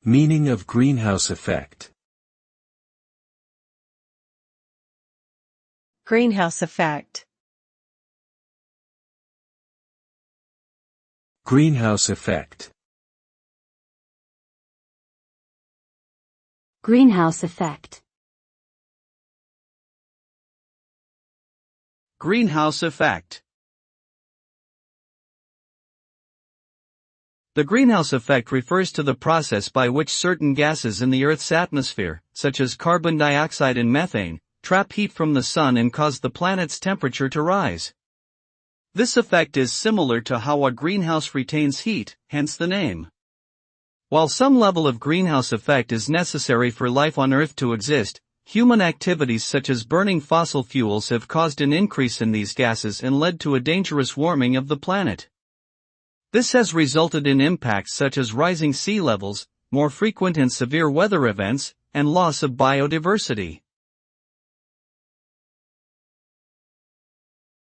Meaning of greenhouse effect. Greenhouse effect. Greenhouse effect. Greenhouse effect. Greenhouse effect. The greenhouse effect refers to the process by which certain gases in the Earth's atmosphere, such as carbon dioxide and methane, trap heat from the sun and cause the planet's temperature to rise. This effect is similar to how a greenhouse retains heat, hence the name. While some level of greenhouse effect is necessary for life on Earth to exist, human activities such as burning fossil fuels have caused an increase in these gases and led to a dangerous warming of the planet. This has resulted in impacts such as rising sea levels, more frequent and severe weather events, and loss of biodiversity.